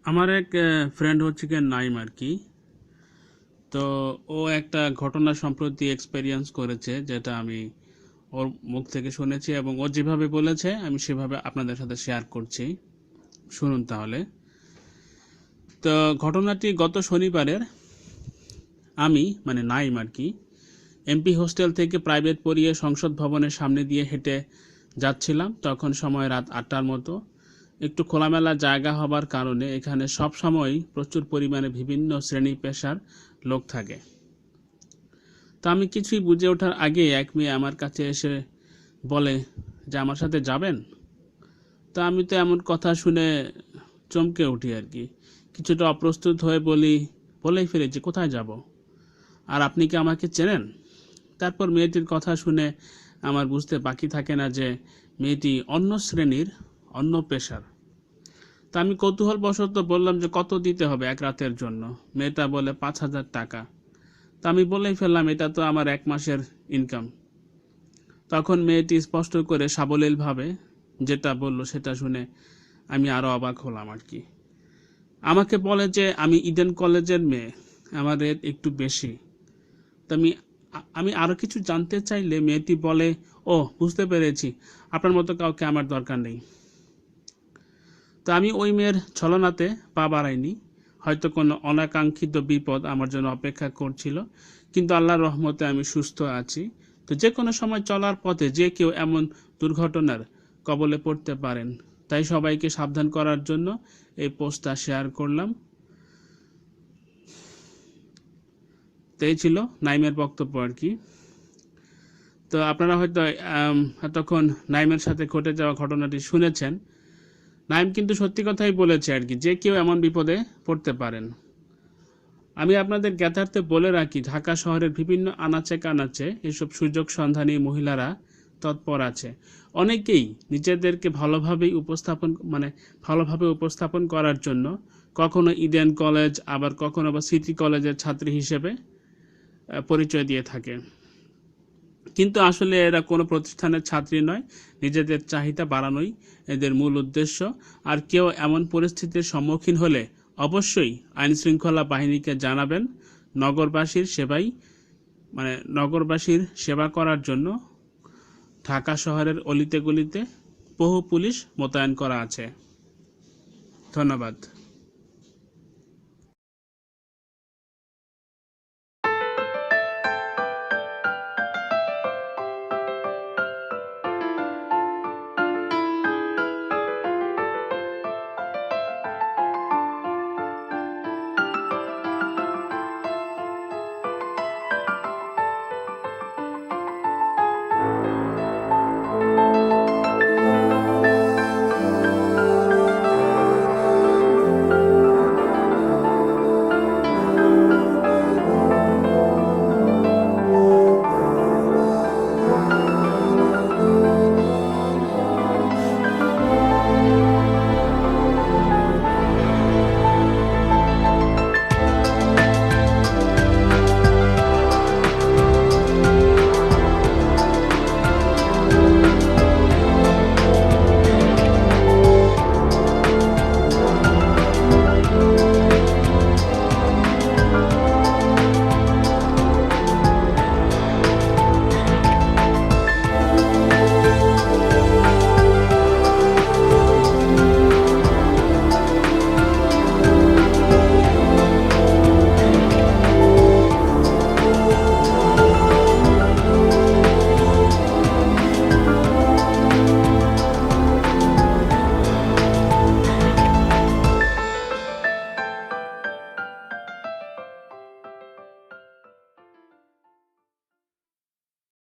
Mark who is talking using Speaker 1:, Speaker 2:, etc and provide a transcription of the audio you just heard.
Speaker 1: আমার এক ফ্রেন্ড হচ্ছে কি নাইম আর কি। তো ও একটা ঘটনা সম্প্রতি এক্সপেরিয়েন্স করেছে, যেটা আমি ওর মুখ থেকে শুনেছি এবং ও যেভাবে বলেছে আমি সেভাবে আপনাদের সাথে শেয়ার করছি। শুনুন তাহলে। তো ঘটনাটি গত শনিবারের। আমি মানে নাইম আর কি এমপি হোস্টেল থেকে প্রাইভেট পড়িয়ে সংসদ ভবনের সামনে দিয়ে হেঁটে যাচ্ছিলাম। তখন সময় রাত 8টার মতো। একটু খোলামেলা জায়গা হবার কারণে এখানে সব সময়ই প্রচুর পরিমাণে বিভিন্ন শ্রেণী পেশার লোক থাকে। তা আমি কিছুই বুঝে ওঠার আগে এক মেয়ে আমার কাছে এসে বলে যে আমার সাথে যাবেন। তা আমি তো এমন কথা শুনে চমকে উঠি আর কি। কিছুটা অপ্রস্তুত হয়ে বলেই ফেলেছি কোথায় যাব, আর আপনি কি আমাকে চেনেন? তারপর মেয়েটির কথা শুনে আমার বুঝতে বাকি থাকে না যে মেয়েটি অন্য শ্রেণীর, অন্য পেশার। তা আমি কৌতূহলবশত বললাম যে কত দিতে হবে এক রাতের জন্য। মেয়েটা বলে 5,000 টাকা। তা আমি বলেই ফেললাম এটা তো আমার 1 মাসের ইনকাম। তখন মেয়েটি স্পষ্ট করে সাবলীলভাবে যেটা বলল সেটা শুনে আমি আরও অবাক হলাম আর কি। আমাকে বলে যে আমি ইডেন কলেজের মেয়ে, আমার রেট একটু বেশি। তা আমি আরও কিছু জানতে চাইলে মেয়েটি বলে, ও বুঝতে পেরেছি, আপনার মতো কাউকে আমার দরকার নেই। তো আমি ওই মেয়ের ছলনাতে পা বাড়াইনি। হয়তো কোনো অনাকাঙ্ক্ষিত বিপদ আমার জন্য অপেক্ষা করছিল, কিন্তু আল্লাহর রহমতে আমি সুস্থ আছি। তো যে কোনো সময় চলার পথে যে কেউ এমন দুর্ঘটনার কবলে পড়তে পারেন, তাই সবাইকে সাবধান করার জন্য এই পোস্টটা শেয়ার করলাম। তো এই ছিল নাইমের বক্তব্য আর কি। তো আপনারা হয়তো এতক্ষণ নাইমের সাথে ঘটে যাওয়া ঘটনাটি শুনেছেন। নাইম কিন্তু সত্যি কথাই বলেছে আর কি, যে কেউ এমন বিপদে পড়তে পারেন। আমি আপনাদের জ্ঞাতার্থে বলে রাখি, ঢাকা শহরের বিভিন্ন আনাচে কানাচে এসব সুযোগ সন্ধানী মহিলারা তৎপর আছে। অনেকেই নিজেদেরকে ভালোভাবে উপস্থাপন করার জন্য কখনো ইডেন কলেজ, আবার কখনো বা সিটি কলেজের ছাত্রী হিসেবে পরিচয় দিয়ে থাকে, কিন্তু আসলে এরা কোনো প্রতিষ্ঠানের ছাত্রী নয়। নিজেদের চাহিদা বাড়ানোই এদের মূল উদ্দেশ্য। আর কেউ এমন পরিস্থিতির সম্মুখীন হলে অবশ্যই আইনশৃঙ্খলা বাহিনীকে জানাবেন। নগরবাসীর সেবা করার জন্য ঢাকা শহরের অলিতে গলিতে বহু পুলিশ মোতায়েন করা আছে। ধন্যবাদ।